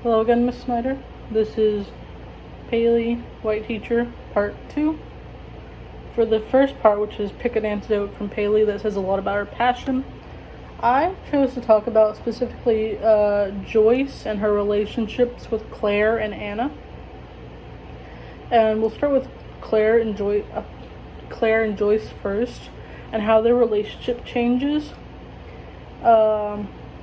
Hello again, Miss Snyder. This is Paley, White Teacher, Part 2. For the first part, which is Pick an Antidote from Paley that says a lot about her passion, I chose to talk about specifically Joyce and her relationships with Claire and Anna. And we'll start with Claire and Joyce first, and how their relationship changes.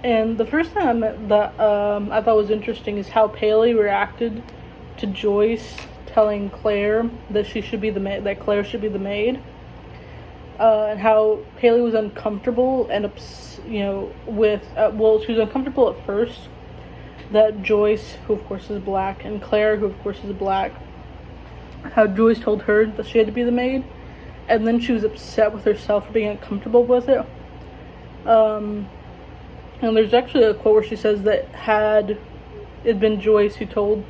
And the first thing that I thought was interesting is how Paley reacted to Joyce telling Claire that she should be the maid, that Claire should be the maid, and how Paley was uncomfortable and she was uncomfortable at first that Joyce, who of course is black, and Claire, who of course is black, how Joyce told her that she had to be the maid, and then she was upset with herself for being uncomfortable with it. And there's actually a quote where she says that had it been Joyce who told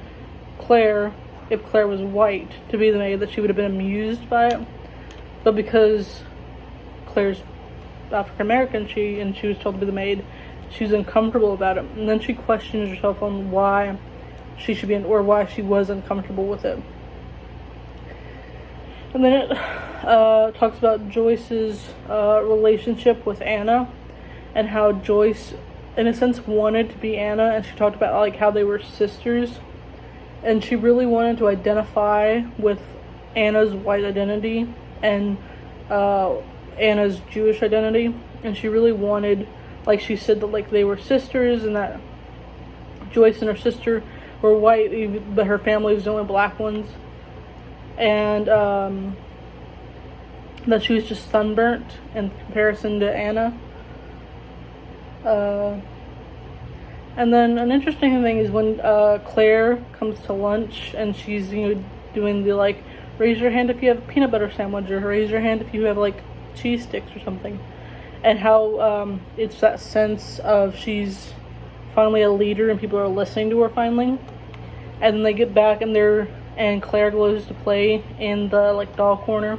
Claire, if Claire was white, to be the maid, that she would have been amused by it. But because Claire's African American, and she was told to be the maid, she was uncomfortable about it. And then she questions herself on why she should be or why she was uncomfortable with it. And then it talks about Joyce's relationship with Anna, and how Joyce, in a sense, wanted to be Anna, and she talked about like how they were sisters, and she really wanted to identify with Anna's white identity and Anna's Jewish identity, and she really wanted, like she said, that like they were sisters, and that Joyce and her sister were white, but her family was the only black ones, and that she was just sunburnt in comparison to Anna. And then an interesting thing is when Claire comes to lunch and she's doing the like raise your hand if you have a peanut butter sandwich, or raise your hand if you have like cheese sticks or something, and how it's that sense of she's finally a leader and people are listening to her finally. And then they get back and Claire goes to play in the like doll corner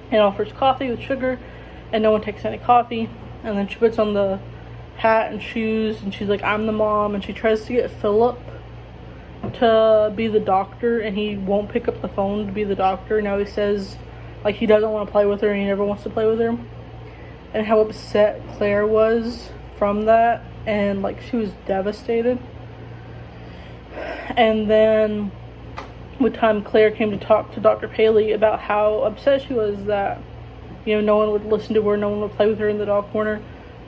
and offers coffee with sugar, and no one takes any coffee. And then she puts on the hat and shoes, and she's like, I'm the mom, and she tries to get Philip to be the doctor, and he won't pick up the phone to be the doctor. Now he says like he doesn't want to play with her, and he never wants to play with her, and how upset Claire was from that, and like she was devastated. And then with time, Claire came to talk to Dr. Paley about how upset she was that no one would listen to her, no one would play with her in the doll corner.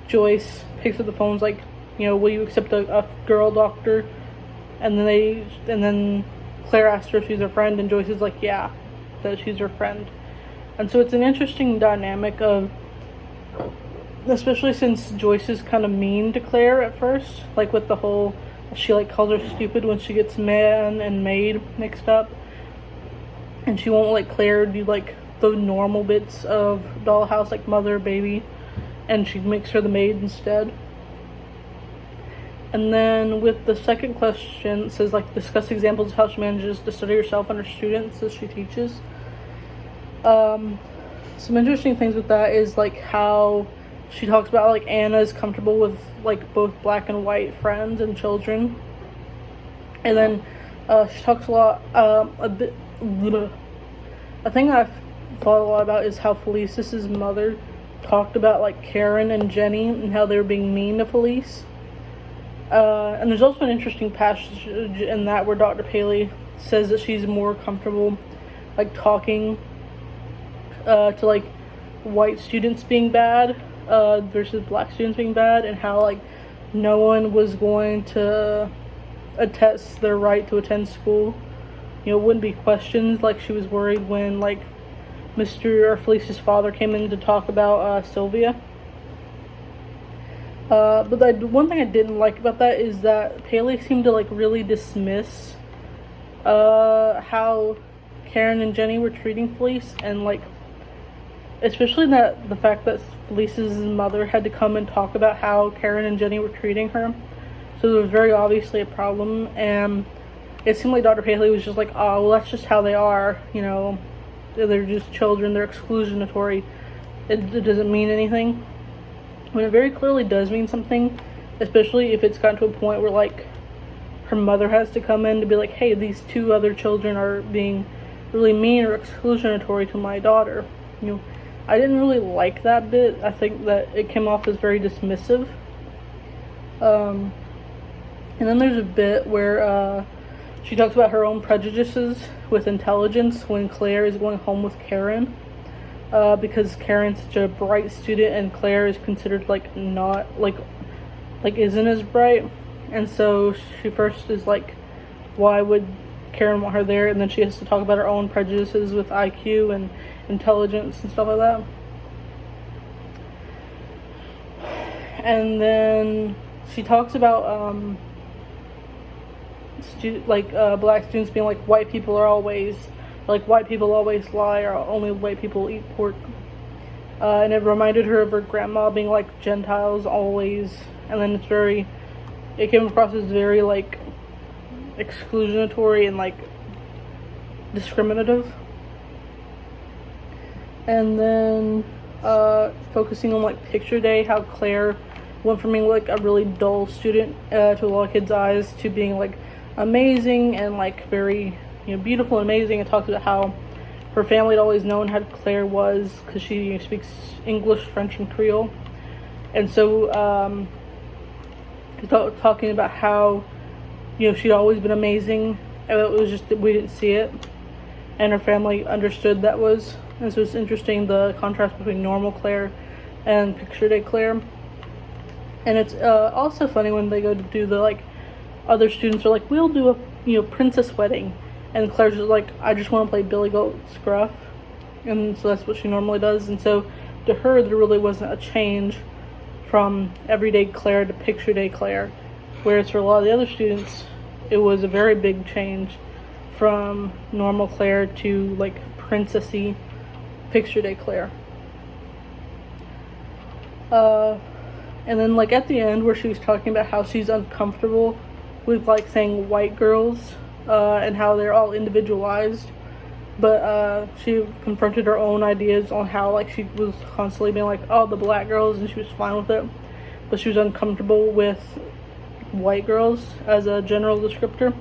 Joyce picks up the phone's like, will you accept a girl doctor? And then Claire asks her if she's her friend, and Joyce is like, yeah, that she's her friend. And so it's an interesting dynamic of, especially since Joyce is kind of mean to Claire at first, like with the whole, she like calls her stupid when she gets man and maid mixed up, and she won't let Claire do like the normal bits of dollhouse, like mother, baby, and she makes her the maid instead. And then with the second question, it says like discuss examples of how she manages to study herself and her students as she teaches. Some interesting things with that is like how she talks about like Anna is comfortable with like both black and white friends and children. And then she talks a lot a thing I've thought a lot about is how Felice's mother talked about like Karen and Jenny and how they were being mean to Felice. And there's also an interesting passage in that where Dr. Paley says that she's more comfortable like talking to like white students being bad versus black students being bad, and how like no one was going to attest their right to attend school. It wouldn't be questions. Like she was worried when like Felice's father came in to talk about Sylvia. But one thing I didn't like about that is that Paley seemed to like really dismiss how Karen and Jenny were treating Felice, and like especially the fact that Felice's mother had to come and talk about how Karen and Jenny were treating her. So there was very obviously a problem, and it seemed like Dr. Paley was just like, oh, well, that's just how they are, they're just children, they're exclusionatory, it doesn't mean anything. When it very clearly does mean something, especially if it's gotten to a point where like her mother has to come in to be like, hey, these two other children are being really mean or exclusionatory to my daughter. I didn't really like that bit. I think that it came off as very dismissive. And then there's a bit where she talks about her own prejudices with intelligence when Claire is going home with Karen. Because Karen's such a bright student and Claire is considered not isn't as bright. And so she first is like, why would Karen want her there? And then she has to talk about her own prejudices with IQ and intelligence and stuff like that. And then she talks about black students being like, white people always lie, or only white people eat pork. And it reminded her of her grandma being like, Gentiles always. And then it came across as very exclusionatory and discriminative. And then focusing on picture day, how Claire went from being a really dull student to a lot of kids' eyes to being amazing and very beautiful and amazing, and talks about how her family had always known how Claire was because she speaks English, French, and Creole. And so talking about how she'd always been amazing, and it was just that we didn't see it, and her family understood that was. And so it's interesting, the contrast between normal Claire and picture day Claire. And it's also funny when they go to do the other students are like, we'll do a princess wedding, and Claire's just like, I just want to play Billy Goat Scruff. And so that's what she normally does. And so to her, there really wasn't a change from everyday Claire to picture day Claire, whereas for a lot of the other students it was a very big change from normal Claire to princessy picture day Claire. And then at the end where she was talking about how she's uncomfortable with saying white girls and how they're all individualized, but she confronted her own ideas on how she was constantly being oh, the black girls, and she was fine with it, but she was uncomfortable with white girls as a general descriptor,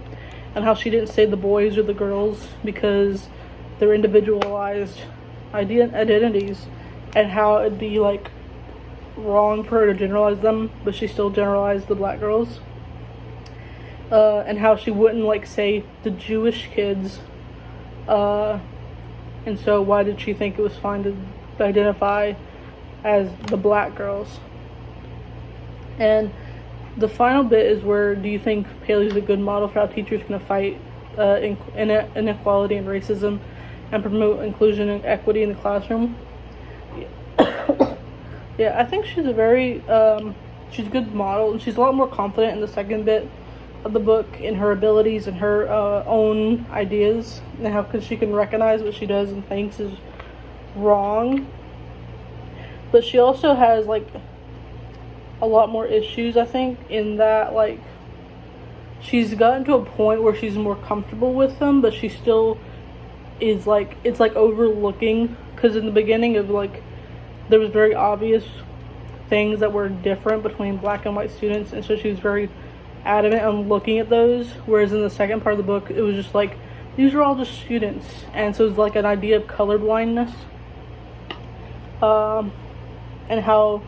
and how she didn't say the boys or the girls because they're individualized identities, and how it'd be wrong for her to generalize them, but she still generalized the black girls. And how she wouldn't say the Jewish kids, and so why did she think it was fine to identify as the black girls? And the final bit is where, do you think Paley's a good model for how teachers can fight inequality and racism and promote inclusion and equity in the classroom? Yeah, I think she's she's a good model, and she's a lot more confident in the second bit of the book in her abilities and her own ideas, and how she can recognize what she does and thinks is wrong. But she also has a lot more issues, I think, in that she's gotten to a point where she's more comfortable with them, but she still is it's overlooking, because in the beginning of there was very obvious things that were different between black and white students, and so she was very adamant on looking at those, whereas in the second part of the book it was just these are all just students, and so it's an idea of colorblindness, and how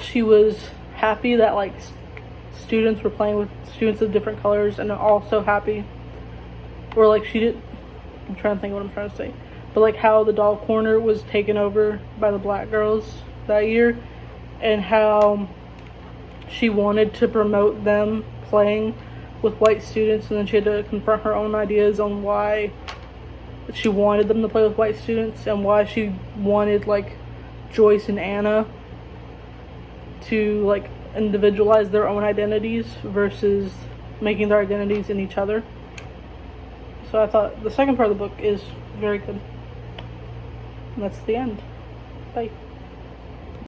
she was happy that students were playing with students of different colors, and also happy, or I'm trying to think what I'm trying to say, but how the doll corner was taken over by the black girls that year, and how she wanted to promote them playing with white students, and then she had to confront her own ideas on why she wanted them to play with white students, and why she wanted Joyce and Anna to individualize their own identities versus making their identities in each other. So I thought the second part of the book is very good. And that's the end. Bye.